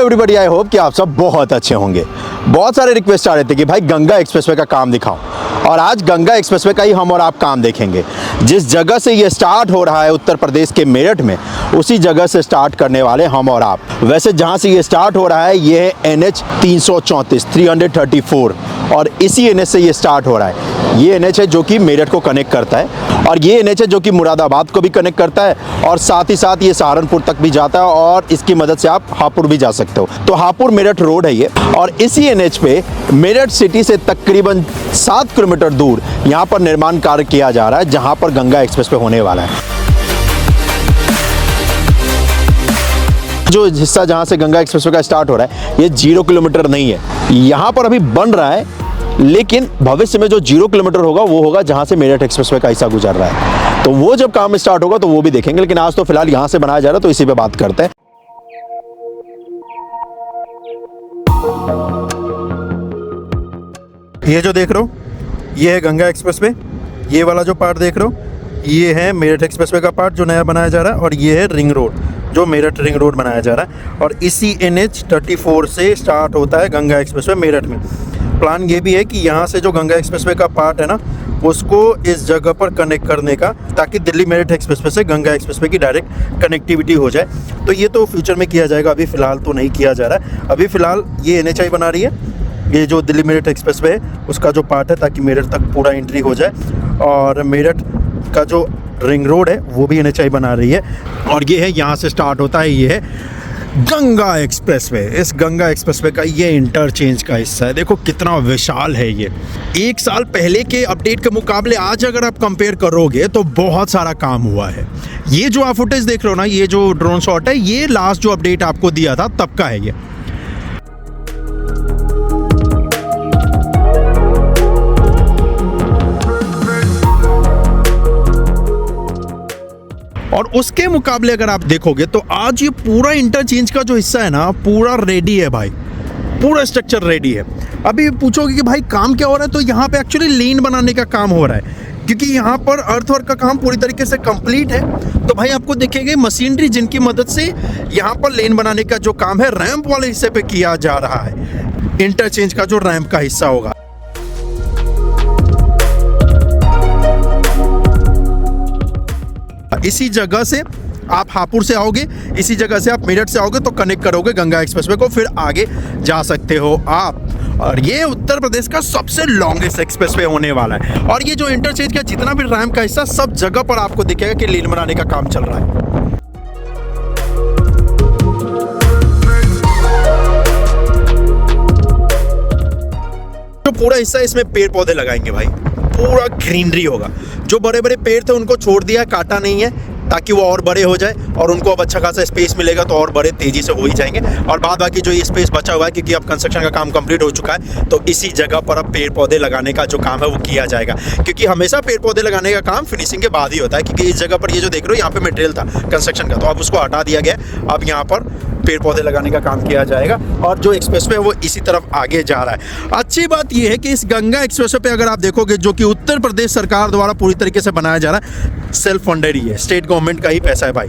Everybody, I hope कि आप सब बहुत अच्छे होंगे। बहुत सारे रिक्वेस्ट आ रहे थे कि भाई गंगा एक्सप्रेसवे का काम दिखाओ, और आज गंगा एक्सप्रेसवे का ही हम और आप काम देखेंगे। जिस जगह से ये स्टार्ट हो रहा है उत्तर प्रदेश के मेरठ में, उसी जगह से स्टार्ट करने वाले हम और आप। वैसे जहाँ से ये स्टार्ट हो रहा है ये है NH 334 और इसी NH से ये स्टार्ट हो रहा है। ये NH है जो कि मेरठ को कनेक्ट करता है, और ये NH है जो कि मुरादाबाद को भी कनेक्ट करता है, और साथ ही साथ ये सहारनपुर तक भी जाता है, और इसकी मदद से आप हापुड़ भी जा सकते हो। तो हापुड़ मेरठ रोड है ये, और इसी NH पे मेरठ सिटी से तकरीबन 7 किलोमीटर दूर यहाँ पर निर्माण कार्य किया जा रहा है, जहाँ पर गंगा एक्सप्रेस पे होने वाला है। जो हिस्सा जहाँ से गंगा एक्सप्रेसवे का स्टार्ट हो रहा है ये 0 किलोमीटर नहीं है, यहाँ पर अभी बन रहा है, लेकिन भविष्य में जो 0 किलोमीटर होगा वो होगा जहाँ से मेरठ एक्सप्रेसवे का हिस्सा गुजर रहा है। तो वो जब काम स्टार्ट होगा तो वो भी देखेंगे, लेकिन आज तो फिलहाल यहाँ से बनाया जा रहा है, तो इसी पे बात करते हैं। ये जो देख रहे हो ये है गंगा एक्सप्रेसवे, ये वाला जो पार्ट देख रहे हो ये है मेरठ एक्सप्रेसवे का पार्ट जो नया बनाया जा रहा है, और ये है रिंग रोड जो मेरठ रिंग रोड बनाया जा रहा है, और इसी NH 34 से स्टार्ट होता है गंगा एक्सप्रेसवे मेरठ में। प्लान ये भी है कि यहाँ से जो गंगा एक्सप्रेसवे का पार्ट है ना, उसको इस जगह पर कनेक्ट करने का, ताकि दिल्ली मेरठ एक्सप्रेसवे से गंगा एक्सप्रेसवे की डायरेक्ट कनेक्टिविटी हो जाए। तो ये तो फ्यूचर में किया जाएगा, अभी फ़िलहाल तो नहीं किया जा रहा है। अभी फ़िलहाल ये NHI बना रही है, ये जो दिल्ली मेरठ एक्सप्रेसवे है उसका जो पार्ट है, ताकि मेरठ तक पूरा एंट्री हो जाए, और मेरठ का जो रिंग रोड है वो भी NHI बना रही है। और ये है यहाँ से स्टार्ट होता है, ये है गंगा एक्सप्रेसवे। इस गंगा एक्सप्रेसवे का ये इंटरचेंज का हिस्सा है, देखो कितना विशाल है ये। 1 साल पहले के अपडेट के मुकाबले आज अगर आप कंपेयर करोगे तो बहुत सारा काम हुआ है। ये जो आप फुटेज देख रहे हो ना, ये जो ड्रोन शॉट है, ये लास्ट जो अपडेट आपको दिया था तब का है ये। और उसके मुकाबले अगर आप देखोगे तो आज ये पूरा इंटरचेंज का जो हिस्सा है ना, पूरा रेडी है भाई, पूरा स्ट्रक्चर रेडी है। अभी पूछोगे कि भाई काम क्या हो रहा है, तो यहाँ पे एक्चुअली लेन बनाने का काम हो रहा है, क्योंकि यहाँ पर अर्थवर्क का काम पूरी तरीके से कंप्लीट है। तो भाई आपको देखेंगे मशीनरी जिनकी मदद से यहाँ पर लेन बनाने का जो काम है रैंप वाले हिस्से पे किया जा रहा है। इंटरचेंज का जो रैंप का हिस्सा होगा, इसी जगह से आप हापुड़ से आओगे, इसी जगह से आप मेरठ से आओगे तो कनेक्ट करोगे गंगा एक्सप्रेसवे को, फिर आगे जा सकते हो आप। और ये उत्तर प्रदेश का सबसे लॉन्गेस्ट एक्सप्रेसवे होने वाला है। और ये जो इंटरचेंज का जितना भी रैंप का हिस्सा, सब जगह पर आपको दिखेगा कि लेन बनाने का काम चल रहा है। जो पूरा हिस्सा इसमें पेड़ पौधे लगाएंगे भाई, पूरा ग्रीनरी होगा। जो बड़े बड़े पेड़ थे उनको छोड़ दिया, काटा नहीं है, ताकि वो और बड़े हो जाए, और उनको अब अच्छा खासा स्पेस मिलेगा तो और बड़े तेजी से हो ही जाएंगे। और बाद बाकी जो ये स्पेस बचा हुआ है, क्योंकि अब कंस्ट्रक्शन का काम कंप्लीट हो चुका है, तो इसी जगह पर अब पेड़ पौधे लगाने का जो काम है वो किया जाएगा। क्योंकि हमेशा पेड़ पौधे लगाने का काम फिनिशिंग के बाद ही होता है, क्योंकि इस जगह पर ये जो देख रहे हो यहाँ पे मटेरियल था कंस्ट्रक्शन का, तो अब उसको हटा दिया गया, अब यहाँ पर पेड़ पौधे लगाने का काम किया जाएगा। और जो एक्सप्रेसवे है वो इसी तरफ आगे जा रहा है। अच्छी बात यह है कि इस गंगा एक्सप्रेसवे पे अगर आप देखोगे, जो कि उत्तर प्रदेश सरकार द्वारा पूरी तरीके से बनाया जा रहा है, सेल्फ फंडेड ही है, स्टेट गवर्नमेंट का ही पैसा है भाई,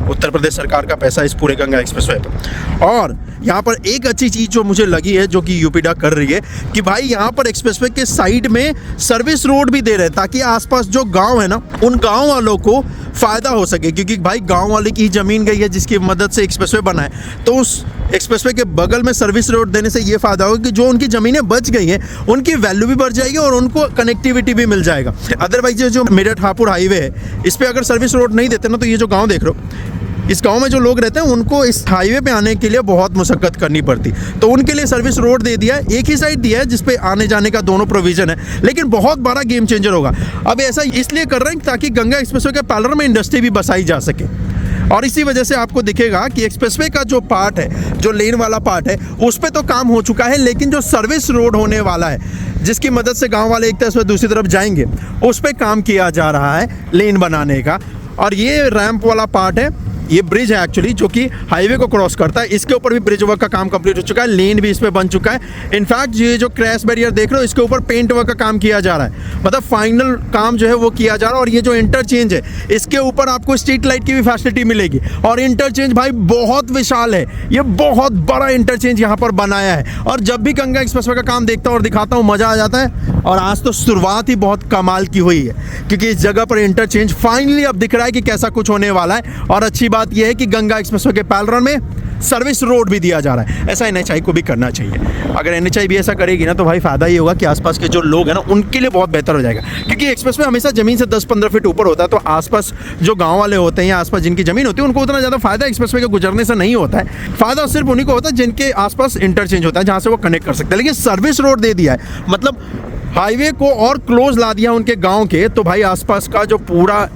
उत्तर प्रदेश सरकार का पैसा इस पूरे गंगा एक्सप्रेसवे पे। और यहाँ पर एक अच्छी चीज़ जो मुझे लगी है, जो कि यूपीडा कर रही है, कि भाई यहाँ पर एक्सप्रेसवे के साइड में सर्विस रोड भी दे रहे हैं, ताकि आसपास जो गांव है ना, उन गांव वालों को फ़ायदा हो सके। क्योंकि भाई गांव वाले की ही ज़मीन गई है जिसकी मदद से एक्सप्रेसवे बना है, तो उस एक्सप्रेसवे के बगल में सर्विस रोड देने से ये फ़ायदा होगा कि जो उनकी ज़मीनें बच गई हैं उनकी वैल्यू भी बढ़ जाएगी और उनको कनेक्टिविटी भी मिल जाएगा। अदरवाइज जो मेरठ हापुड़ हाईवे है, इस पर अगर सर्विस रोड नहीं देते ना, तो ये जो गाँव देख रहे हो, इस गांव में जो लोग रहते हैं उनको इस हाईवे पे आने के लिए बहुत मुशक्कत करनी पड़ती। तो उनके लिए सर्विस रोड दे दिया है, एक ही साइड दिया है जिसपे आने जाने का दोनों प्रोविजन है, लेकिन बहुत बड़ा गेम चेंजर होगा। अब ऐसा इसलिए कर रहे हैं ताकि गंगा एक्सप्रेसवे के पैरेलल में इंडस्ट्री भी बसाई जा सके। और इसी वजह से आपको दिखेगा कि एक्सप्रेसवे का जो पार्ट है, जो लेन वाला पार्ट है, उस पर तो काम हो चुका है, लेकिन जो सर्विस रोड होने वाला है, जिसकी मदद से गाँव वाले एक तरफ से दूसरी तरफ जाएंगे, उस पर काम किया जा रहा है लेन बनाने का। और ये रैंप वाला पार्ट है, ये ब्रिज है एक्चुअली जो कि हाईवे को क्रॉस करता है। इसके ऊपर भी ब्रिज वर्क का काम कंप्लीट हो चुका है, लेन भी इस पे बन चुका है। इनफैक्ट ये जो क्रैश बैरियर देख रहे हो इसके ऊपर पेंट वर्क का काम किया जा रहा है, मतलब फाइनल काम जो है वो किया जा रहा है। और ये जो इंटरचेंज है इसके ऊपर आपको स्ट्रीट लाइट की भी फैसिलिटी मिलेगी। और इंटरचेंज भाई बहुत विशाल है, ये बहुत बड़ा इंटरचेंज यहाँ पर बनाया है। और जब भी गंगा एक्सप्रेसवे का काम देखता हूँ और दिखाता हूँ मजा आ जाता है। और आज तो शुरुआत ही बहुत कमाल की हुई है, क्योंकि इस जगह पर इंटरचेंज फाइनली अब दिख रहा है कि कैसा कुछ होने वाला है। और अच्छी बात यह है कि गंगा एक्सप्रेसवे के पैरेलल में सर्विस रोड भी दिया जा रहा है। ऐसा NHAI को भी करना चाहिए। अगर NHAI भी ऐसा करेगी ना तो भाई फायदा ये होगा कि आसपास के जो लोग हैं ना उनके लिए बहुत बेहतर हो जाएगा, क्योंकि एक्सप्रेसवे हमेशा जमीन से 10-15 फीट ऊपर होता है। तो आसपास जो गांव वाले होते हैं या आसपास जिनकी जमीन होती है उनको उतना ज़्यादा फायदा एक्सप्रेसवे के गुजरने से नहीं होता है। फायदा सिर्फ उन्हीं को होता है जिनके आसपास इंटरचेंज होता है, जहाँ से वो कनेक्ट कर सकते हैं। लेकिन सर्विस रोड दे दिया है, मतलब हाईवे को और क्लोज ला दिया उनके गाँव के, तो भाई आसपास का जो पूरा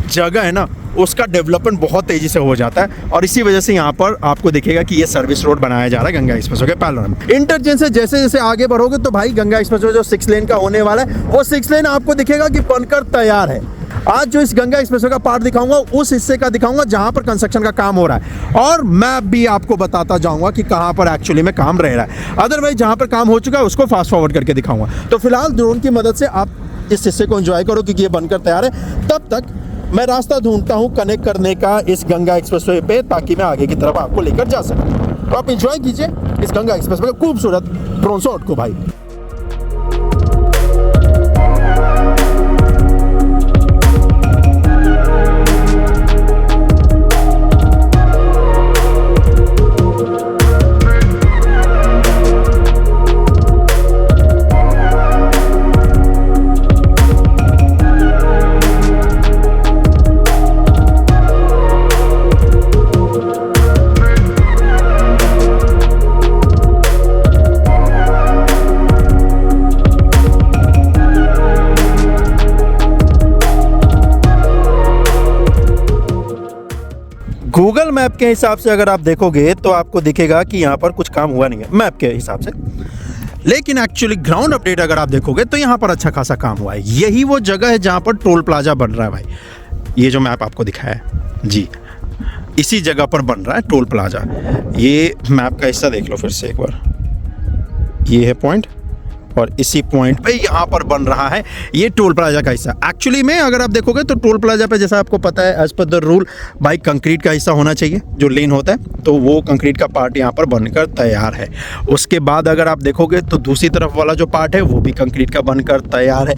जगह है ना उसका डेवलपमेंट बहुत तेजी से हो जाता है। और इसी वजह से यहाँ पर आपको दिखेगा कि ये सर्विस रोड बनाया जा रहा है गंगा एक्सप्रेसवे के पैरेलल में। इंटरचेंज से जैसे जैसे आगे बढ़ोगे तो भाई गंगा एक्सप्रेसवे जो 6 लेन का होने वाला है वो 6 लेन आपको दिखेगा कि बनकर तैयार है। आज जो इस गंगा एक्सप्रेसवे का पार्ट दिखाऊंगा उस हिस्से का दिखाऊंगा जहां पर कंस्ट्रक्शन का काम हो रहा है, और मैप भी आपको बताता जाऊंगा कि कहां पर एक्चुअली में काम रह रहा है। अदरवाइज जहां पर काम हो चुका है उसको फास्ट फॉरवर्ड करके दिखाऊंगा। तो फिलहाल ड्रोन की मदद से आप इस हिस्से को एंजॉय करो क्योंकि ये बनकर तैयार है। तब तक मैं रास्ता ढूंढता हूं कनेक्ट करने का इस गंगा एक्सप्रेसवे पे, ताकि मैं आगे की तरफ आपको लेकर जा सकूं। तो आप एंजॉय कीजिए इस गंगा एक्सप्रेसवे का खूबसूरत ड्रोन शॉट को भाई। गूगल मैप के हिसाब से अगर आप देखोगे तो आपको दिखेगा कि यहाँ पर कुछ काम हुआ नहीं है मैप के हिसाब से, लेकिन एक्चुअली ग्राउंड अपडेट अगर आप देखोगे तो यहाँ पर अच्छा खासा काम हुआ है। यही वो जगह है जहाँ पर टोल प्लाजा बन रहा है भाई। ये जो मैप आपको दिखाया है जी, इसी जगह पर बन रहा है टोल प्लाजा। ये मैप का हिस्सा देख लो फिर से एक बार, ये है पॉइंट और इसी पॉइंट पे यहाँ पर बन रहा है ये टोल प्लाजा का हिस्सा। एक्चुअली में अगर आप देखोगे तो टोल प्लाजा पे जैसा आपको पता है एज पर द रूल भाई कंक्रीट का हिस्सा होना चाहिए जो लेन होता है, तो वो कंक्रीट का पार्ट यहाँ पर बनकर तैयार है। उसके बाद अगर आप देखोगे तो दूसरी तरफ वाला जो पार्ट है वो भी कंक्रीट का बनकर तैयार है।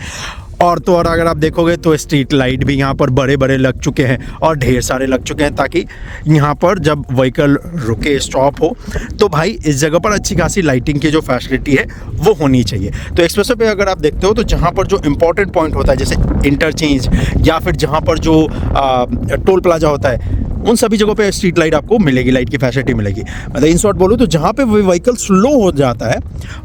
और तो और अगर आप देखोगे तो स्ट्रीट लाइट भी यहाँ पर बड़े बड़े लग चुके हैं और ढेर सारे लग चुके हैं, ताकि यहाँ पर जब व्हीकल रुके स्टॉप हो तो भाई इस जगह पर अच्छी खासी लाइटिंग की जो फैसिलिटी है वो होनी चाहिए। तो एक्सप्रेसवे पे अगर आप देखते हो तो जहाँ पर जो इम्पोर्टेंट पॉइंट होता है जैसे इंटरचेंज या फिर जहाँ पर जो टोल प्लाजा होता है उन सभी जगहों पे स्ट्रीट लाइट आपको मिलेगी, लाइट की फैसिलिटी मिलेगी। मतलब इन शॉर्ट बोलूँ तो जहाँ पे व्हीकल स्लो हो जाता है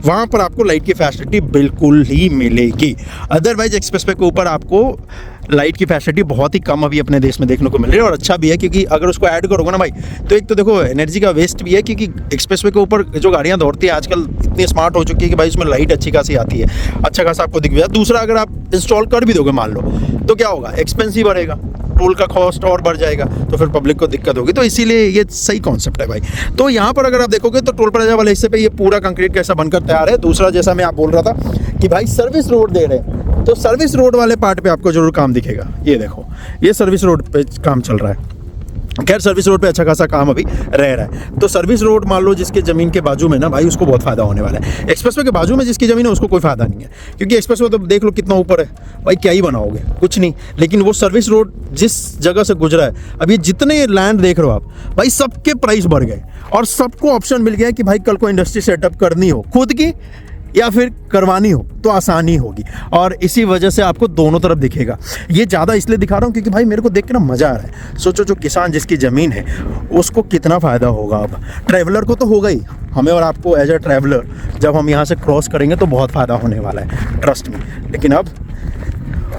वहाँ पर आपको लाइट की फैसिलिटी बिल्कुल ही मिलेगी। अदरवाइज एक्सप्रेसवे के ऊपर आपको लाइट की फैसिलिटी बहुत ही कम अभी अपने देश में देखने को मिल रही है। और अच्छा भी है क्योंकि अगर उसको ऐड करोगे ना भाई तो एक तो देखो एनर्जी का वेस्ट भी है, क्योंकि एक्सप्रेसवे के ऊपर जो गाड़ियाँ दौड़ती है आजकल इतनी स्मार्ट हो चुकी है कि भाई उसमें लाइट अच्छी खासी आती है, अच्छा खासा आपको दिख भी जाता है। दूसरा अगर आप इंस्टॉल कर भी दोगे मान लो तो क्या होगा, एक्सपेंसिव बढ़ेगा, टोल का कॉस्ट और बढ़ जाएगा, तो फिर पब्लिक को दिक्कत होगी। तो इसीलिए ये सही कॉन्सेप्ट है भाई। तो यहाँ पर अगर आप देखोगे तो टोल प्लाजा वाले हिस्से पे ये पूरा कंक्रीट कैसा बनकर तैयार है। दूसरा जैसा मैं आप बोल रहा था कि भाई सर्विस रोड दे रहे हैं, तो सर्विस रोड वाले पार्ट पे आपको जरूर काम दिखेगा। ये देखो ये सर्विस रोड पे काम चल रहा है। खैर सर्विस रोड पे अच्छा खासा काम अभी रह रहा है। तो सर्विस रोड मान लो जिसके ज़मीन के बाजू में ना भाई उसको बहुत फ़ायदा होने वाला है। एक्सप्रेसवे के बाजू में जिसकी ज़मीन है उसको कोई फ़ायदा नहीं है, क्योंकि एक्सप्रेसवे तो देख लो कितना ऊपर है भाई, क्या ही बनाओगे, कुछ नहीं। लेकिन वो सर्विस रोड जिस जगह से गुजरा है, अब ये जितने लैंड देख रहे हो आप भाई सबके प्राइस बढ़ गए और सबको ऑप्शन मिल गया कि भाई कल को इंडस्ट्री सेटअप करनी हो खुद की या फिर करवानी हो तो आसानी होगी। और इसी वजह से आपको दोनों तरफ दिखेगा। ये ज़्यादा इसलिए दिखा रहा हूँ क्योंकि भाई मेरे को देख के ना मज़ा आ रहा है। सोचो जो किसान जिसकी ज़मीन है उसको कितना फ़ायदा होगा। अब ट्रैवलर को तो होगा ही, हमें और आपको एज ए ट्रैवलर जब हम यहाँ से क्रॉस करेंगे तो बहुत फ़ायदा होने वाला है, ट्रस्ट में। लेकिन अब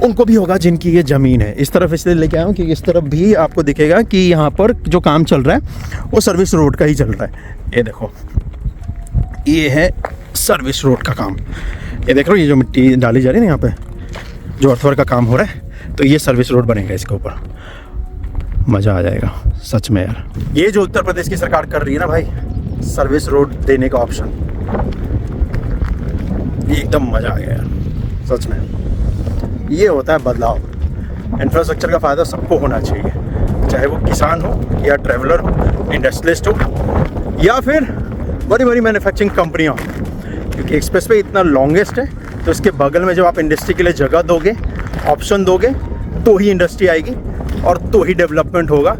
उनको भी होगा जिनकी ये ज़मीन है। इस तरफ इसलिए लेके आया हूँ कि इस तरफ भी आपको दिखेगा कि यहाँ पर जो काम चल रहा है वो सर्विस रोड का ही चल रहा है। ये देखो ये है सर्विस रोड का काम। ये देख रहे हो ये जो मिट्टी डाली जा रही है ना यहाँ पे जो अर्थवर्क का काम हो रहा है, तो ये सर्विस रोड बनेगा इसके ऊपर। मज़ा आ जाएगा सच में यार। ये जो उत्तर प्रदेश की सरकार कर रही है ना भाई, सर्विस रोड देने का ऑप्शन, ये एकदम मज़ा आ गया यार सच में। ये होता है बदलाव। इंफ्रास्ट्रक्चर का फ़ायदा सबको होना चाहिए, चाहे वो किसान हो या ट्रैवलर हो, इंडस्ट्रियलिस्ट हो या फिर बड़ी बड़ी मैन्युफैक्चरिंग कंपनियाँ हो। क्योंकि एक्सप्रेस वे इतना लॉन्गेस्ट है, तो इसके बगल में जब आप इंडस्ट्री के लिए जगह दोगे, ऑप्शन दोगे, तो ही इंडस्ट्री आएगी और तो ही डेवलपमेंट होगा।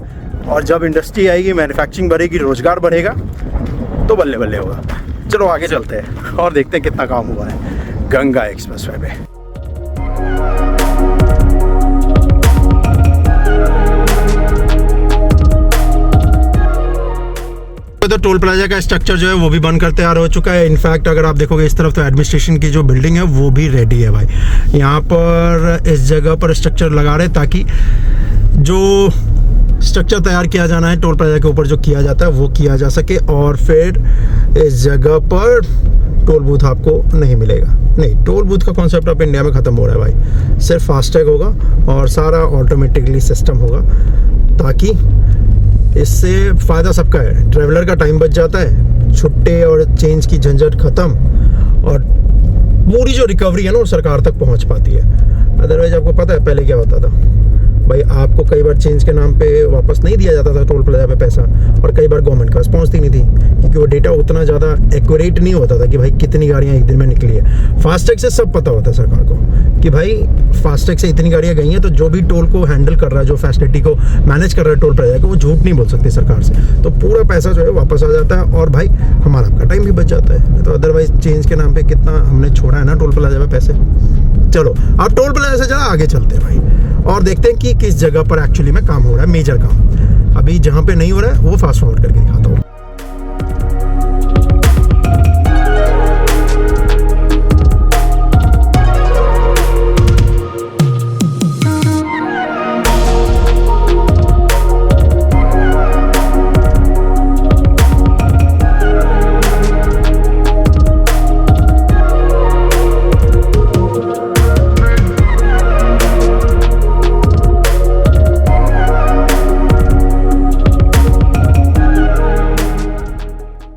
और जब इंडस्ट्री आएगी, मैन्युफैक्चरिंग बढ़ेगी, रोज़गार बढ़ेगा, तो बल्ले बल्ले होगा। चलो आगे चलते हैं और देखते हैं कितना काम हुआ है गंगा एक्सप्रेस वे पे। तो टोल प्लाजा का स्ट्रक्चर जो है वो भी बनकर तैयार हो चुका है। इनफैक्ट अगर आप देखोगे इस तरफ, तो एडमिनिस्ट्रेशन की जो बिल्डिंग है वो भी रेडी है भाई। यहाँ पर इस जगह पर स्ट्रक्चर लगा रहे ताकि जो स्ट्रक्चर तैयार किया जाना है टोल प्लाजा के ऊपर जो किया जाता है वो किया जा सके। और फिर इस जगह पर टोल बूथ आपको नहीं मिलेगा। नहीं, टोल बूथ का कॉन्सेप्ट अब इंडिया में ख़त्म हो रहा है भाई। सिर्फ फास्टैग होगा और सारा ऑटोमेटिकली सिस्टम होगा, ताकि इससे फ़ायदा सबका है। ट्रैवलर का टाइम बच जाता है, छुट्टे और चेंज की झंझट ख़त्म, और पूरी जो रिकवरी है ना वो सरकार तक पहुंच पाती है। अदरवाइज आपको पता है पहले क्या होता था भाई, आपको कई बार चेंज के नाम पे वापस नहीं दिया जाता था टोल प्लाजा पे पैसा, और कई बार गवर्नमेंट के पास पहुंचती नहीं थी, क्योंकि वो डेटा उतना ज़्यादा एक्यूरेट नहीं होता था कि भाई कितनी गाड़ियाँ एक दिन में निकली है। फास्टैग से सब पता होता है सरकार को कि भाई फास्टैग से इतनी गाड़ियाँ गई हैं, तो जो भी टोल को हैंडल कर रहा है, जो फैसिलिटी को मैनेज कर रहा है टोल प्लाजा को, वो झूठ नहीं बोल सकती सरकार से। तो पूरा पैसा जो है वापस आ जाता है, और भाई हमारा आपका टाइम भी बच जाता है। तो अदरवाइज चेंज के नाम पर कितना हमने छोड़ा है ना टोल प्लाजा पे पैसे। चलो अब टोल प्लाजा से ज़रा आगे चलते हैं भाई, और देखते हैं कि किस जगह पर एक्चुअली में काम हो रहा है, मेजर काम। अभी जहाँ पे नहीं हो रहा है वो फास्ट फॉरवर्ड करके दिखाता हूँ।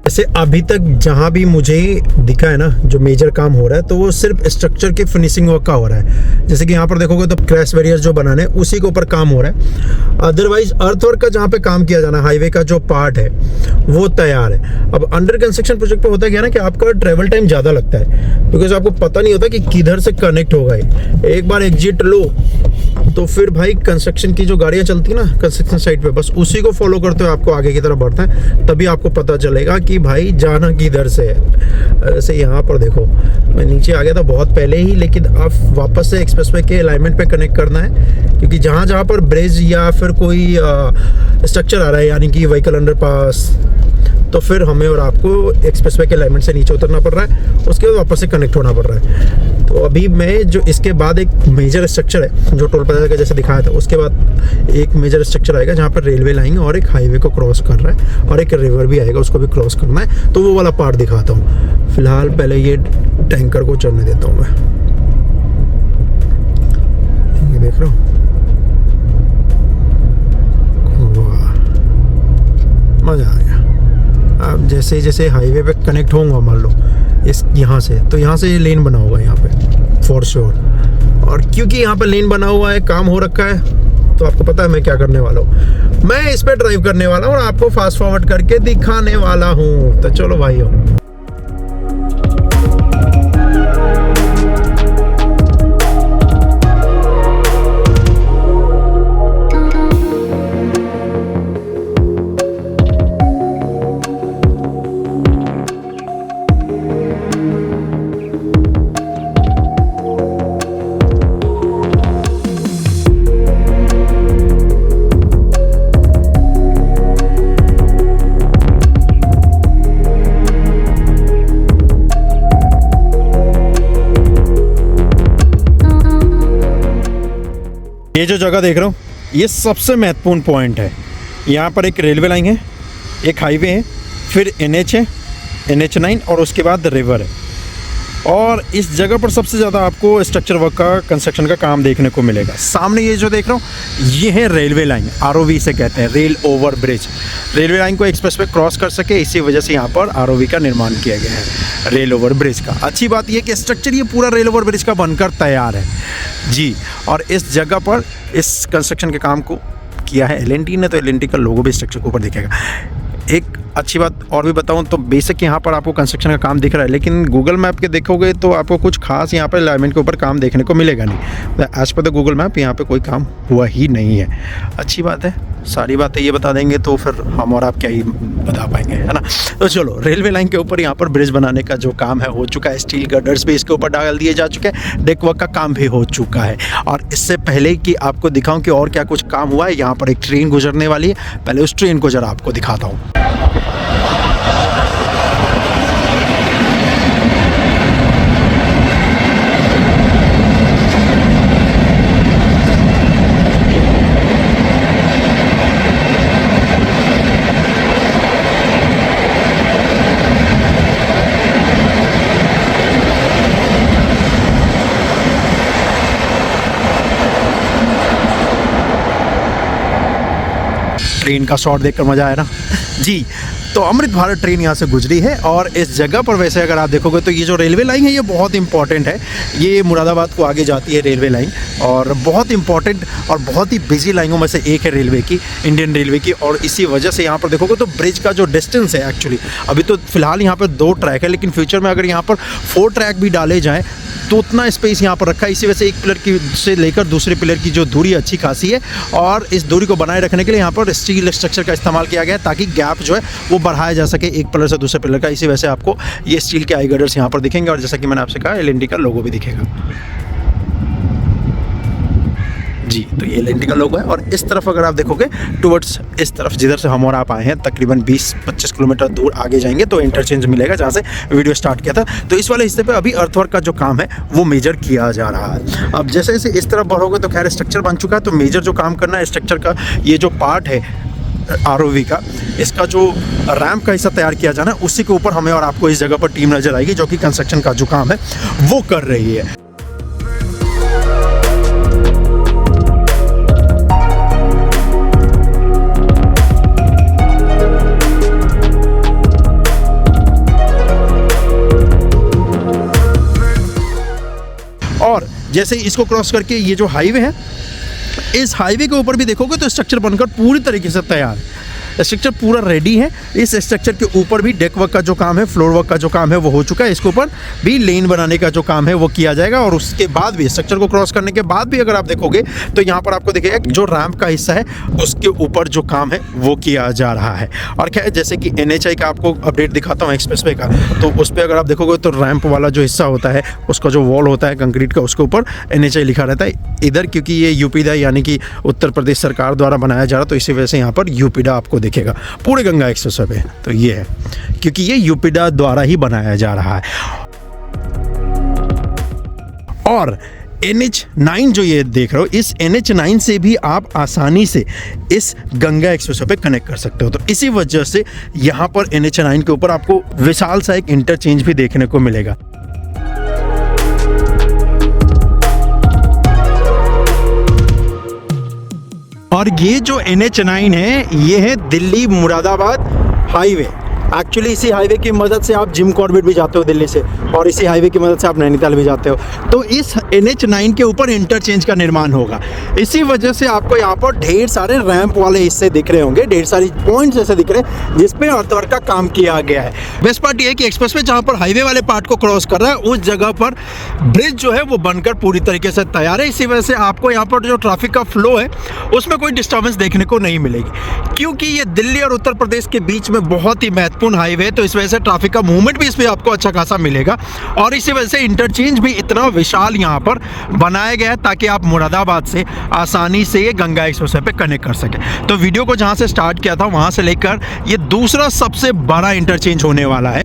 जैसे अभी तक जहाँ भी मुझे दिखा है ना जो मेजर काम हो रहा है, तो वो सिर्फ स्ट्रक्चर के फिनिशिंग वर्क का हो रहा है। जैसे कि यहाँ पर देखोगे तो क्रैश बैरियर जो बनाने उसी के ऊपर काम हो रहा है। अदरवाइज अर्थवर्क का जहाँ पे काम किया जाना, हाईवे का जो पार्ट है वो तैयार है। अब अंडर कंस्ट्रक्शन प्रोजेक्ट पे होता क्या है ना कि आपका ट्रेवल टाइम ज़्यादा लगता है, बिकॉज आपको पता नहीं होता कि किधर से कनेक्ट होगा। एक बार एग्जिट लो तो फिर भाई कंस्ट्रक्शन की जो गाड़ियाँ चलती है ना कंस्ट्रक्शन साइट पे, बस उसी को फॉलो करते हुए आपको आगे की तरफ बढ़ता है, तभी आपको पता चलेगा कि भाई जाना किधर से है। जैसे यहाँ पर देखो, मैं नीचे आ गया था बहुत पहले ही, लेकिन अब वापस से एक्सप्रेसवे के अलाइनमेंट पे कनेक्ट करना है, क्योंकि जहाँ पर ब्रिज या फिर कोई स्ट्रक्चर आ रहा है, यानी कि व्हीकल अंडरपास, तो फिर हमें और आपको एक्सप्रेसवे के अलाइनमेंट से नीचे उतरना पड़ रहा है, उसके बाद वापस से कनेक्ट होना पड़ रहा है। तो अभी मैं जो इसके बाद एक मेजर स्ट्रक्चर है जो टोल प्लाजा का जैसे दिखाया था, उसके बाद एक मेजर स्ट्रक्चर आएगा जहाँ पर रेलवे लाइन और एक हाईवे को क्रॉस कर रहा है, और एक रिवर भी आएगा उसको भी क्रॉस करना है। तो वो वाला पार्ट दिखाता हूँ। फिलहाल पहले ये टैंकर को चलने देता हूँ मैं। ये देख रहा हूँ, मज़ा आ गया। अब जैसे जैसे हाईवे पे कनेक्ट होऊंगा मान लो इस यहाँ से, तो यहाँ से ये लेन बना होगा यहाँ पे फॉर श्योर। और क्योंकि यहाँ पे लेन बना हुआ है, काम हो रखा है, तो आपको पता है मैं क्या करने वाला हूँ। मैं इस पे ड्राइव करने वाला हूँ और आपको फास्ट फॉरवर्ड करके दिखाने वाला हूँ। तो चलो भाइयों, ये जो जगह देख रहा हूँ ये सबसे महत्वपूर्ण पॉइंट है। यहाँ पर एक रेलवे लाइन है, एक हाईवे है, फिर NH है, NH9, और उसके बाद रिवर है। और इस जगह पर सबसे ज़्यादा आपको स्ट्रक्चर वर्क का, कंस्ट्रक्शन का काम देखने को मिलेगा। सामने ये जो देख रहा हूँ ये है रेलवे लाइन, ROV से कहते हैं, rail over bridge. Railway line को एक्सप्रेस वे क्रॉस कर सके, इसी वजह से यहाँ पर ROV का निर्माण किया गया है, रेल ओवर ब्रिज का। अच्छी बात ये कि स्ट्रक्चर ये पूरा रेल ओवर ब्रिज का बनकर तैयार है जी। और इस जगह पर इस कंस्ट्रक्शन के काम को किया है L&T ने, तो L&T का लोगो भी स्ट्रक्चर के ऊपर दिखेगा। एक अच्छी बात और भी बताऊं तो बेसिक यहाँ पर आपको कंस्ट्रक्शन का काम दिख रहा है, लेकिन गूगल मैप के देखोगे तो आपको कुछ खास यहाँ पर अलाइनमेंट के ऊपर काम देखने को मिलेगा नहीं। As per the Google map यहाँ पे कोई काम हुआ ही नहीं है। अच्छी बात है, सारी बातें ये बता देंगे तो फिर हम और आप क्या ही बता पाएंगे, है ना। तो चलो, रेलवे लाइन के ऊपर यहाँ पर ब्रिज बनाने का जो काम है हो चुका है। स्टील गर्डर्स भी इसके ऊपर डाल दिए जा चुके हैं, डेक वर्क का काम भी हो चुका है। और इससे पहले कि आपको दिखाऊं कि और क्या कुछ काम हुआ है, यहाँ पर एक ट्रेन गुजरने वाली है, पहले उस ट्रेन को जरा आपको दिखाता हूँ। ट्रेन का शॉट देखकर मज़ा आया ना जी। तो अमृत भारत ट्रेन यहाँ से गुजरी है और इस जगह पर वैसे अगर आप देखोगे तो ये जो रेलवे लाइन है ये बहुत इंपॉर्टेंट है। ये मुरादाबाद को आगे जाती है रेलवे लाइन और बहुत इंपॉर्टेंट और बहुत ही बिजी लाइनों में से एक है रेलवे की, इंडियन रेलवे की। और इसी वजह से यहाँ पर देखोगे तो ब्रिज का जो डिस्टेंस है, एक्चुअली अभी तो फिलहाल यहाँ पर 2 ट्रैक है, लेकिन फ्यूचर में अगर यहाँ पर 4 ट्रैक भी डाले जाएँ तो उतना स्पेस यहाँ पर रखा है। इसी वजह से एक पिलर की से लेकर दूसरे पिलर की जो दूरी अच्छी खासी है और इस दूरी को बनाए रखने के लिए यहाँ पर स्टील स्ट्रक्चर का इस्तेमाल किया गया है ताकि गैप जो है वो बढ़ाया जा सके एक पिलर से दूसरे पिलर का। इसी वजह से आपको ये स्टील के आई गर्डर्स यहाँ पर दिखेंगे और जैसा कि मैंने आपसे कहा L&T का लोगो भी दिखेगा जी। तो ये L&T का लोगो है और इस तरफ अगर आप देखोगे टुवर्ड्स इस तरफ जिधर से हम और आप आए हैं तकरीबन 20-25 किलोमीटर दूर आगे जाएंगे तो इंटरचेंज मिलेगा जहाँ से वीडियो स्टार्ट किया था। तो इस वाले हिस्से पे अभी अर्थवर्क का जो काम है वो मेजर किया जा रहा है। अब जैसे जैसे इस तरफ बढ़ोगे तो खैर स्ट्रक्चर बन चुका है, तो मेजर जो काम करना है स्ट्रक्चर का ये जो पार्ट है ROV का, इसका जो रैम्प का हिस्सा तैयार किया जाना है उसी के ऊपर हमें और आपको इस जगह पर टीम नजर आएगी जो कि कंस्ट्रक्शन का जो काम है वो कर रही है। और जैसे इसको क्रॉस करके ये जो हाईवे है, इस हाईवे के ऊपर भी देखोगे तो स्ट्रक्चर बनकर पूरी तरीके से तैयार है। स्ट्रक्चर पूरा रेडी है। इस स्ट्रक्चर के ऊपर भी डेक वर्क का जो काम है, फ्लोर वर्क का जो काम है वो हो चुका है। इसके ऊपर भी लेन बनाने का जो काम है वो किया जाएगा और उसके बाद भी स्ट्रक्चर को क्रॉस करने के बाद भी अगर आप देखोगे तो यहाँ पर आपको दिखेगा जो रैंप का हिस्सा है उसके ऊपर जो काम है वो किया जा रहा है। और क्या है, जैसे कि NHI का आपको अपडेट दिखाता हूँ एक्सप्रेसवे का, तो उस पर अगर आप देखोगे तो रैंप वाला जो हिस्सा होता है उसका जो वॉल होता है कंक्रीट का, उसके ऊपर NHI लिखा रहता है इधर, क्योंकि ये यूपीडा यानी कि उत्तर प्रदेश सरकार द्वारा बनाया जा रहा, तो इसी वजह से यहाँ पर यूपीडा आपको दिखेगा पूरे गंगा एक्सप्रेसवे पे। तो ये है क्योंकि ये यूपीडा द्वारा ही बनाया जा रहा है। और NH9 जो ये देख रहे हो, इस NH9 से भी आप आसानी से इस गंगा एक्सप्रेसवे पे कनेक्ट कर सकते हो। तो इसी वजह से यहाँ पर NH9 के ऊपर आपको विशाल सा एक इंटरचेंज भी देखने को मिलेगा। और ये जो NH9 है ये है दिल्ली मुरादाबाद हाईवे। एक्चुअली इसी हाईवे की मदद से आप जिम कॉर्बेट भी जाते हो दिल्ली से, और इसी हाईवे की मदद से आप नैनीताल भी जाते हो। तो इस NH9 के ऊपर इंटरचेंज का निर्माण होगा। इसी वजह से आपको यहाँ पर ढेर सारे रैंप वाले हिस्से दिख रहे होंगे, ढेर सारी पॉइंट्स ऐसे दिख रहे हैं जिसपे अर्थवर्क का काम किया गया है। बेस्ट पार्ट ये है कि एक्सप्रेसवे जहाँ पर हाईवे वाले पार्ट को क्रॉस कर रहा है उस जगह पर ब्रिज जो है वो बनकर पूरी तरीके से तैयार है। इसी वजह से आपको यहाँ पर जो ट्रैफिक का फ्लो है उसमें कोई डिस्टर्बेंस देखने को नहीं मिलेगी, क्योंकि ये दिल्ली और उत्तर प्रदेश के बीच में बहुत ही महत्वपूर्ण हाईवे है। तो इस वजह से ट्रैफिक का मूवमेंट भी इसमें आपको अच्छा खासा मिलेगा और इसी वजह से इंटरचेंज भी इतना विशाल यहाँ पर बनाया गया है ताकि आप मुरादाबाद से आसानी से ये गंगा एक्सप्रेसवे पे कनेक्ट कर सके। तो वीडियो को जहाँ से स्टार्ट किया था वहाँ से लेकर ये दूसरा सबसे बड़ा इंटरचेंज होने वाला है।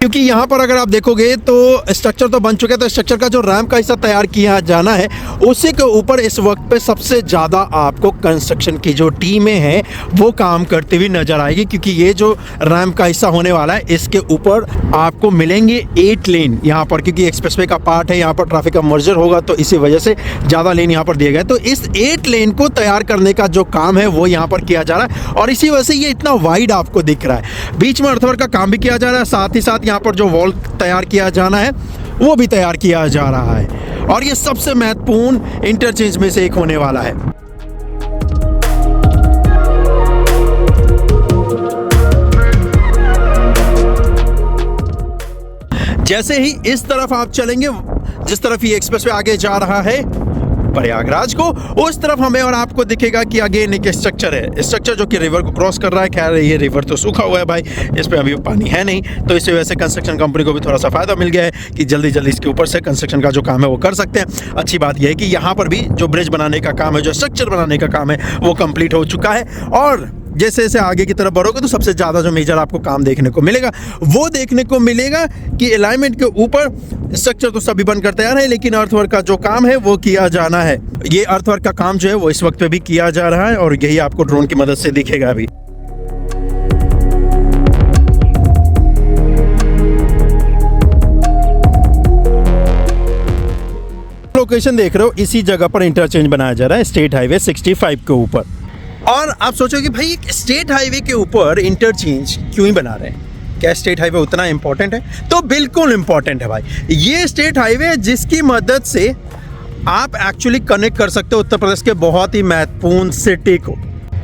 क्योंकि यहाँ पर अगर आप देखोगे तो स्ट्रक्चर तो बन चुका है, तो स्ट्रक्चर का जो रैम्प का हिस्सा तैयार किया जाना है उसी के ऊपर इस वक्त पे सबसे ज़्यादा आपको कंस्ट्रक्शन की जो टीमें हैं वो काम करती हुई नजर आएगी, क्योंकि ये जो रैम्प का हिस्सा होने वाला है इसके ऊपर आपको मिलेंगे 8 लेन यहाँ पर, क्योंकि एक्सप्रेसवे का पार्ट है, यहाँ पर ट्रैफिक का मर्जर होगा तो इसी वजह से ज़्यादा लेन यहाँ पर दिए गए। तो इस 8 लेन को तैयार करने का जो काम है वो यहाँ पर किया जा रहा है और इसी वजह से ये इतना वाइड आपको दिख रहा है। बीच में अर्थवर्क का काम भी किया जा रहा है, साथ ही साथ यहाँ पर जो वॉल तैयार किया जाना है वो भी तैयार किया जा रहा है और ये सबसे महत्वपूर्ण इंटरचेंज में से एक होने वाला है। जैसे ही इस तरफ आप चलेंगे, जिस तरफ ये एक्सप्रेसवे आगे जा रहा है प्रयागराज को, उस तरफ हमें और आपको दिखेगा कि अगेन एक स्ट्रक्चर है, स्ट्रक्चर जो कि रिवर को क्रॉस कर रहा है। खैर ये रिवर तो सूखा हुआ है भाई, इस पे अभी पानी है नहीं, तो इसी वजह से कंस्ट्रक्शन कंपनी को भी थोड़ा सा फायदा मिल गया है कि जल्दी जल्दी इसके ऊपर से कंस्ट्रक्शन का जो काम है वो कर सकते हैं। अच्छी बात यह है कि यहाँ पर भी जो ब्रिज बनाने का काम है, जो स्ट्रक्चर बनाने का काम है वो कंप्लीट हो चुका है और जैसे जैसे आगे की तरफ बढ़ोगे तो सबसे ज़्यादा जो मेजर आपको काम देखने को मिलेगा वो देखने को मिलेगा कि अलाइनमेंट के ऊपर स्ट्रक्चर तो सभी बनकर तैयार है, लेकिन अर्थवर्क का जो काम है वो किया जाना है। ये अर्थवर्क का काम जो है वो इस वक्त पे भी किया जा रहा है और यही आपको ड्रोन की मदद से दिखेगा अभी। लोकेशन देख रहे हो, इसी जगह पर इंटरचेंज बनाया जा रहा है स्टेट हाईवे 65 के ऊपर। और आप सोचोगे भाई एक स्टेट हाईवे के ऊपर इंटरचेंज क्यों ही बना रहे हैं, क्या स्टेट हाईवे उतना इंपॉर्टेंट है? तो बिल्कुल इंपॉर्टेंट है भाई। ये स्टेट हाईवे जिसकी मदद से आप एक्चुअली कनेक्ट कर सकते हो उत्तर प्रदेश के बहुत ही महत्वपूर्ण सिटी को,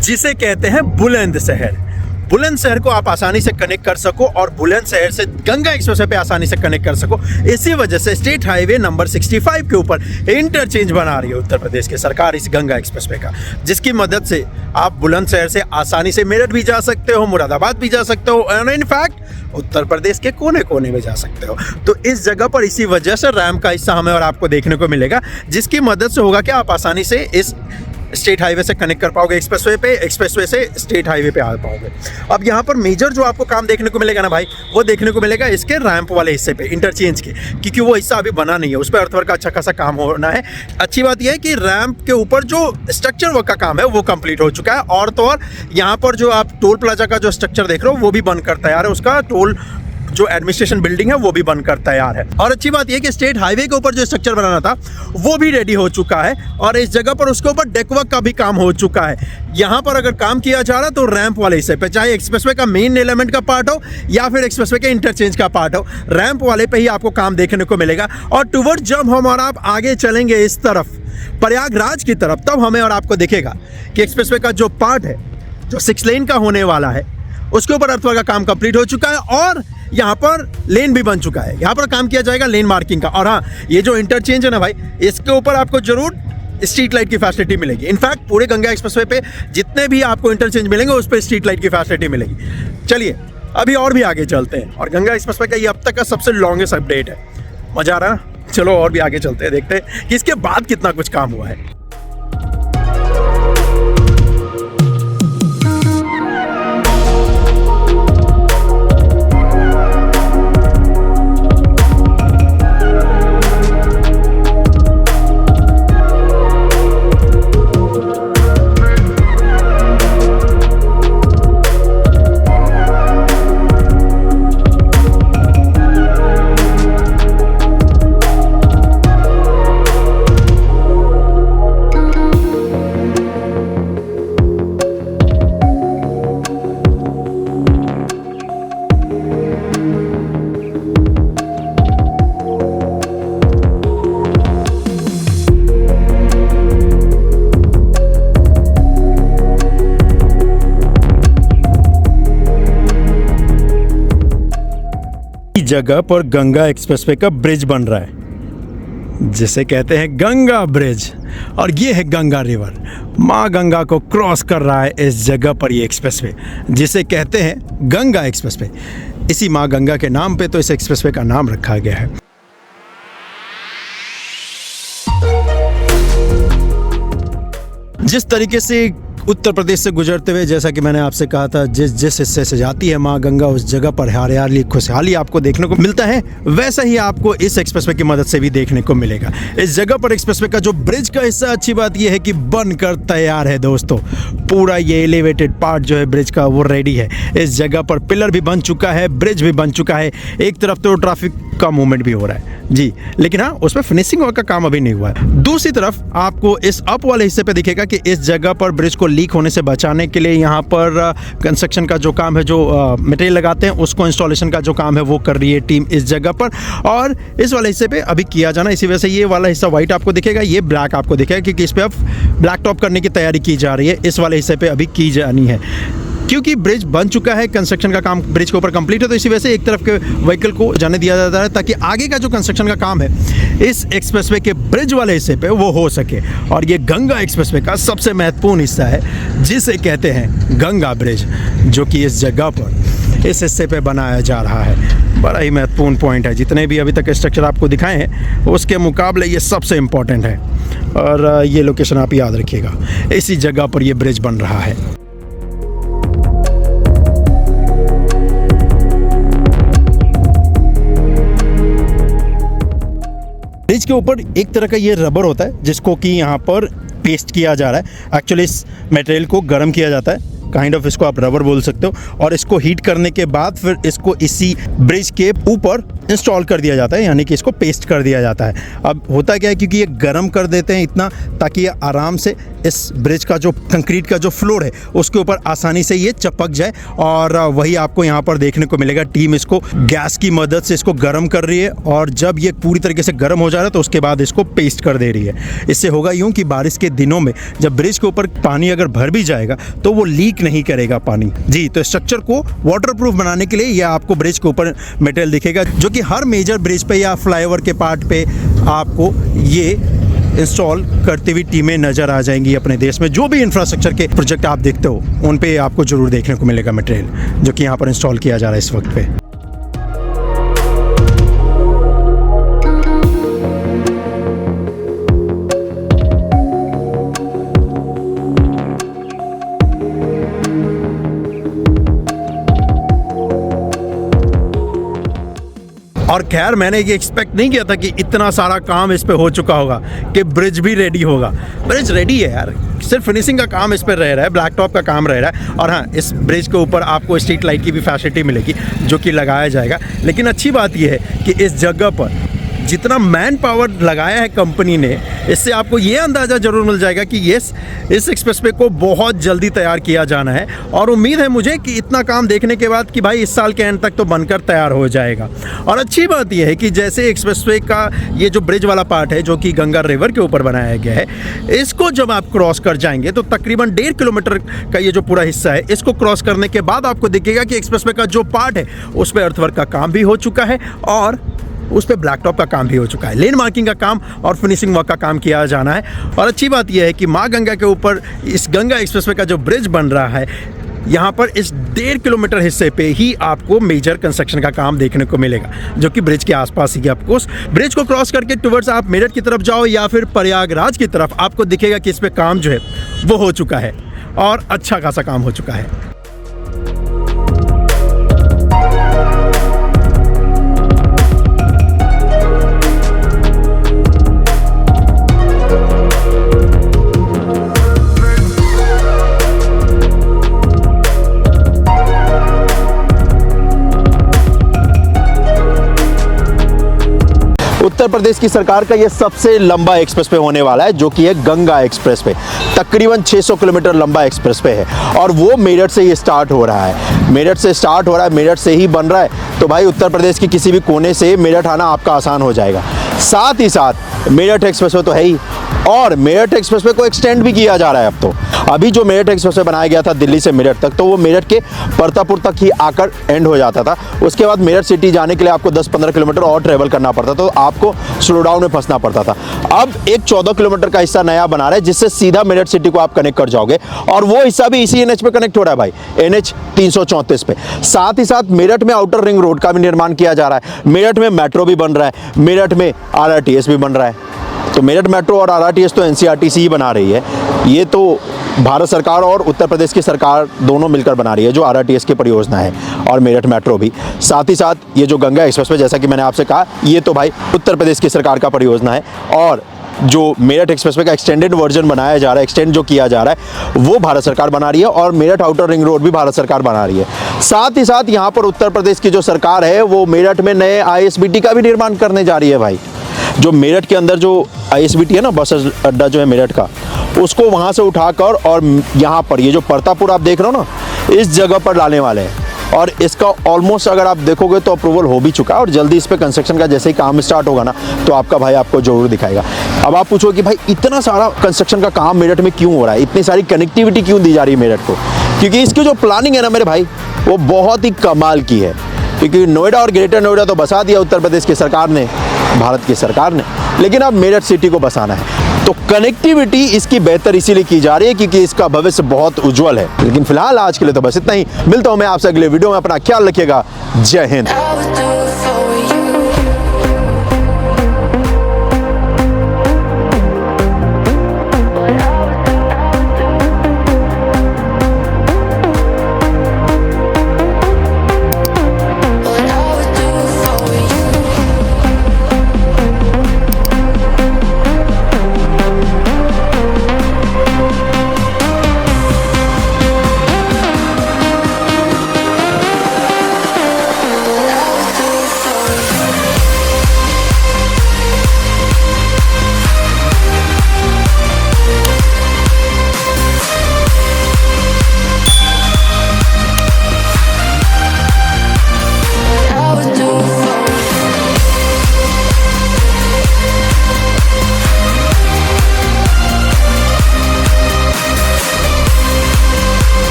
जिसे कहते हैं बुलंदशहर। बुलंदशहर को आप आसानी से कनेक्ट कर सको और बुलंदशहर से गंगा एक्सप्रेसवे पे आसानी से कनेक्ट कर सको, इसी वजह से स्टेट हाईवे नंबर 65 के ऊपर इंटरचेंज बना रही है उत्तर प्रदेश की सरकार इस गंगा एक्सप्रेसवे का, जिसकी मदद से आप बुलंदशहर से आसानी से मेरठ भी जा सकते हो, मुरादाबाद भी जा सकते हो और इनफैक्ट उत्तर प्रदेश के कोने कोने में जा सकते हो। तो इस जगह पर इसी वजह से रैम्प का हिस्सा हमें और आपको देखने को मिलेगा, जिसकी मदद से होगा कि आप आसानी से इस स्टेट हाईवे से कनेक्ट कर पाओगे एक्सप्रेसवे पे, एक्सप्रेसवे से स्टेट हाईवे पे आ पाओगे। अब यहाँ पर मेजर जो आपको काम देखने को मिलेगा ना भाई, वो देखने को मिलेगा इसके रैंप वाले हिस्से पे, इंटरचेंज के, क्योंकि वो हिस्सा अभी बना नहीं है, उस पर अर्थवर्क का अच्छा खासा काम होना है। अच्छी बात यह है कि रैंप के ऊपर जो स्ट्रक्चर वर्क का काम है वो कंप्लीट हो चुका है और तो और यहाँ पर जो आप टोल प्लाजा का जो स्ट्रक्चर देख रहे हो वो भी बनकर तैयार है, उसका टोल जो एडमिनिस्ट्रेशन बिल्डिंग है वो भी बनकर तैयार है। और अच्छी बात यह कि स्टेट हाईवे के ऊपर जो स्ट्रक्चर बनाना था वो भी रेडी हो चुका है और इस जगह पर उसके ऊपर डेकवर्क का भी काम हो चुका है। यहाँ पर अगर काम किया जा रहा है तो रैंप वाले हिस्से पे, चाहे एक्सप्रेसवे का मेन एलिमेंट का पार्ट हो या फिर एक्सप्रेसवे के इंटरचेंज का पार्ट हो, रैंप वाले पे ही आपको काम देखने को मिलेगा। और टुवर्ड जब हम और आप आगे चलेंगे इस तरफ प्रयागराज की तरफ, तब हमें और आपको दिखेगा कि एक्सप्रेसवे का जो पार्ट है जो 6 लेन का होने वाला है उसके ऊपर अर्थवर्क का काम कंप्लीट हो चुका है और यहाँ पर लेन भी बन चुका है। यहाँ पर काम किया जाएगा लेन मार्किंग का। और हाँ, ये जो इंटरचेंज है ना भाई, इसके ऊपर आपको जरूर स्ट्रीट लाइट की फैसिलिटी मिलेगी। इनफैक्ट पूरे गंगा एक्सप्रेसवे पे जितने भी आपको इंटरचेंज मिलेंगे उस पर स्ट्रीट लाइट की फैसिलिटी मिलेगी। चलिए अभी और भी आगे चलते हैं और गंगा एक्सप्रेसवे का ये अब तक का सबसे लॉन्गेस्ट अपडेट है। मजा आ रहा है? चलो और भी आगे चलते हैं, देखते हैं कि इसके बाद कितना कुछ काम हुआ है। जगह पर गंगा एक्सप्रेसवे का ब्रिज बन रहा है जिसे कहते हैं गंगा ब्रिज, और ये है गंगा रिवर, माँ गंगा को क्रॉस कर रहा है इस जगह पर ये एक्सप्रेसवे, जिसे कहते हैं गंगा एक्सप्रेसवे। इसी माँ गंगा के नाम पे तो इस एक्सप्रेसवे का नाम रखा गया है। जिस तरीके से उत्तर प्रदेश से गुजरते हुए, जैसा कि मैंने आपसे कहा था, जिस हिस्से से जाती है माँ गंगा, उस जगह पर हरियाली खुशहाली आपको देखने को मिलता है, वैसा ही आपको इस एक्सप्रेसवे की मदद से भी देखने को मिलेगा। इस जगह पर एक्सप्रेसवे का जो ब्रिज का हिस्सा, अच्छी बात यह है कि बनकर तैयार है दोस्तों। पूरा ये एलिवेटेड पार्ट जो है ब्रिज का वो रेडी है। इस जगह पर पिलर भी बन चुका है, ब्रिज भी बन चुका है। एक तरफ तो ट्रैफिक का मूवमेंट भी हो रहा है जी, लेकिन हाँ, उसमें फिनिशिंग वर्क का काम अभी नहीं हुआ है। दूसरी तरफ आपको इस अप वाले हिस्से पे दिखेगा कि इस जगह पर ब्रिज को लीक होने से बचाने के लिए यहाँ पर कंस्ट्रक्शन का जो काम है, जो मटेरियल लगाते हैं उसको इंस्टॉलेशन का जो काम है वो कर रही है टीम इस जगह पर। और इस वाले हिस्से पे अभी किया जाना, इसी वजह से ये वाला हिस्सा व्हाइट आपको दिखेगा, ये ब्लैक आपको दिखेगा, क्योंकि इस पे अब ब्लैक टॉप करने की तैयारी की जा रही है। इस वाले हिस्से पे अभी की जानी है, क्योंकि ब्रिज बन चुका है, कंस्ट्रक्शन का काम ब्रिज के ऊपर कंप्लीट है, तो इसी वजह से एक तरफ के व्हीकल को जाने दिया जाता है ताकि आगे का जो कंस्ट्रक्शन का काम है इस एक्सप्रेसवे के ब्रिज वाले हिस्से पे वो हो सके। और ये गंगा एक्सप्रेसवे का सबसे महत्वपूर्ण हिस्सा है, जिसे कहते हैं गंगा ब्रिज, जो कि इस जगह पर इस हिस्से पे बनाया जा रहा है। बड़ा ही महत्वपूर्ण पॉइंट है। जितने भी अभी तक स्ट्रक्चर आपको दिखाए हैं उसके मुकाबले ये सबसे इम्पॉर्टेंट है, और ये लोकेशन आप याद रखिएगा, इसी जगह पर ये ब्रिज बन रहा है। ब्रिज के ऊपर एक तरह का ये रबर होता है जिसको कि यहाँ पर पेस्ट किया जा रहा है। एक्चुअली इस मटेरियल को गर्म किया जाता है, काइंड ऑफ इसको आप रबर बोल सकते हो, और इसको हीट करने के बाद फिर इसको इसी ब्रिज के ऊपर इंस्टॉल कर दिया जाता है, यानी कि इसको पेस्ट कर दिया जाता है। अब होता क्या है, क्योंकि ये गर्म कर देते हैं इतना ताकि ये आराम से इस ब्रिज का जो कंक्रीट का जो फ्लोर है उसके ऊपर आसानी से ये चिपक जाए, और वही आपको यहाँ पर देखने को मिलेगा। टीम इसको गैस की मदद से इसको गर्म कर रही है, और जब ये पूरी तरीके से गर्म हो जा रहा है तो उसके बाद इसको पेस्ट कर दे रही है। इससे होगा यूँ कि बारिश के दिनों में जब ब्रिज के ऊपर पानी अगर भर भी जाएगा तो वो लीक नहीं करेगा पानी जी। तो स्ट्रक्चर को वाटरप्रूफ बनाने के लिए ये आपको ब्रिज के ऊपर मटेरियल दिखेगा, जो कि हर मेजर ब्रिज पे या फ्लाईओवर के पार्ट पे आपको ये इंस्टॉल करती हुई टीमें नज़र आ जाएंगी। अपने देश में जो भी इंफ्रास्ट्रक्चर के प्रोजेक्ट आप देखते हो उन पे आपको ज़रूर देखने को मिलेगा मटेरियल जो कि यहाँ पर इंस्टॉल किया जा रहा है इस वक्त पे। और खैर, मैंने ये एक्सपेक्ट नहीं किया था कि इतना सारा काम इस पे हो चुका होगा, कि ब्रिज भी रेडी होगा। ब्रिज रेडी है यार, सिर्फ फिनिशिंग का काम इस पर रह रहा है, ब्लैक टॉप का काम रह रहा है। और हाँ, इस ब्रिज के ऊपर आपको स्ट्रीट लाइट की भी फैसिलिटी मिलेगी जो कि लगाया जाएगा। लेकिन अच्छी बात यह है कि इस जगह पर जितना मैन पावर लगाया है कंपनी ने, इससे आपको ये अंदाज़ा ज़रूर मिल जाएगा कि इस एक्सप्रेसवे को बहुत जल्दी तैयार किया जाना है। और उम्मीद है मुझे कि इतना काम देखने के बाद कि भाई इस साल के एंड तक तो बनकर तैयार हो जाएगा। और अच्छी बात यह है कि जैसे एक्सप्रेसवे का ये जो ब्रिज वाला पार्ट है जो कि गंगा रिवर के ऊपर बनाया गया है, इसको जब आप क्रॉस कर जाएंगे तो तकरीबन 1.5 किलोमीटर का ये जो पूरा हिस्सा है, इसको क्रॉस करने के बाद आपको दिखेगा कि एक्सप्रेसवे का जो पार्ट है उस पर अर्थवर्क का काम भी हो चुका है, और उस पर ब्लैक टॉप का काम भी हो चुका है। लेन मार्किंग का काम और फिनिशिंग वर्क का काम किया जाना है। और अच्छी बात यह है कि माँ गंगा के ऊपर इस गंगा एक्सप्रेसवे का जो ब्रिज बन रहा है, यहाँ पर इस 1.5 किलोमीटर हिस्से पे ही आपको मेजर कंस्ट्रक्शन का काम देखने को मिलेगा, जो कि ब्रिज के आसपास ही। आपको ब्रिज को क्रॉस करके टुवर्ड्स आप मेरठ की तरफ जाओ या फिर प्रयागराज की तरफ, आपको दिखेगा कि इस पे काम जो है वो हो चुका है, और अच्छा खासा काम हो चुका है। उत्तर प्रदेश की सरकार का ये सबसे लंबा एक्सप्रेसवे होने वाला है, जो कि है गंगा एक्सप्रेसवे। तकरीबन 600 किलोमीटर लंबा एक्सप्रेसवे है, और वो मेरठ से ये स्टार्ट हो रहा है। मेरठ से स्टार्ट हो रहा है, मेरठ से ही बन रहा है, तो भाई उत्तर प्रदेश के किसी भी कोने से मेरठ आना आपका आसान हो जाएगा। साथ ही साथ मेरठ एक्सप्रेसवे तो है ही, और मेरठ एक्सप्रेसवे को एक्सटेंड भी किया जा रहा है अब तो। अभी जो मेरठ एक्सप्रेसवे बनाया गया था दिल्ली से मेरठ तक, तो वो मेरठ के परतापुर तक ही आकर एंड हो जाता था। उसके बाद मेरठ सिटी जाने के लिए आपको 10-15 किलोमीटर और ट्रेवल करना पड़ता, तो आपको स्लो डाउन में फंसना पड़ता था। अब एक 14 किलोमीटर का हिस्सा नया बना रहा है, जिससे सीधा मेरठ सिटी को आप कनेक्ट कर जाओगे, और वो हिस्सा भी इसी NH पे कनेक्ट हो रहा है भाई, NH 334 पे। साथ ही साथ मेरठ में आउटर रिंग रोड का भी निर्माण किया जा रहा है, मेरठ में मेट्रो भी बन रहा है, मेरठ में RRTS भी बन रहा है। तो मेरठ मेट्रो और RRTS तो NCRTC ही बना रही है। ये तो भारत सरकार और उत्तर प्रदेश की सरकार दोनों मिलकर बना रही है, जो RRTS की परियोजना है, और मेरठ मेट्रो भी। साथ ही साथ ये जो गंगा एक्सप्रेसवे, जैसा कि मैंने आपसे कहा, ये तो भाई उत्तर प्रदेश की सरकार का परियोजना है। और जो मेरठ एक्सप्रेसवे का एक्सटेंडेड वर्जन बनाया जा रहा है, एक्सटेंड जो किया जा रहा है, वो भारत सरकार बना रही है, और मेरठ आउटर रिंग रोड भी भारत सरकार बना रही है। साथ ही साथ यहाँ पर उत्तर प्रदेश की जो सरकार है, वो मेरठ में नए ISBT का भी निर्माण करने जा रही है भाई। जो मेरठ के अंदर जो ISBT है ना, बस अड्डा जो है मेरठ का, उसको वहाँ से उठाकर और यहाँ पर ये जो परतापुर आप देख रहे हो ना, इस जगह पर लाने वाले हैं। और इसका ऑलमोस्ट अगर आप देखोगे तो अप्रूवल हो भी चुका है, और जल्दी इस पे कंस्ट्रक्शन का जैसे ही काम स्टार्ट होगा ना, तो आपका भाई आपको जरूर दिखाएगा। अब आप पूछो कि भाई इतना सारा कंस्ट्रक्शन का काम मेरठ में क्यों हो रहा है, इतनी सारी कनेक्टिविटी क्यों दी जा रही है मेरठ को? क्योंकि इसकी जो प्लानिंग है ना मेरे भाई, वो बहुत ही कमाल की है। क्योंकि नोएडा और ग्रेटर नोएडा तो बसा दिया उत्तर प्रदेश की सरकार ने, भारत की सरकार ने, लेकिन अब मेरठ सिटी को बसाना है। तो कनेक्टिविटी इसकी बेहतर इसीलिए की जा रही है क्योंकि इसका भविष्य बहुत उज्जवल है। लेकिन फिलहाल आज के लिए तो बस इतना ही। मिलता हूं मैं आपसे अगले वीडियो में। अपना ख्याल रखिएगा। जय हिंद।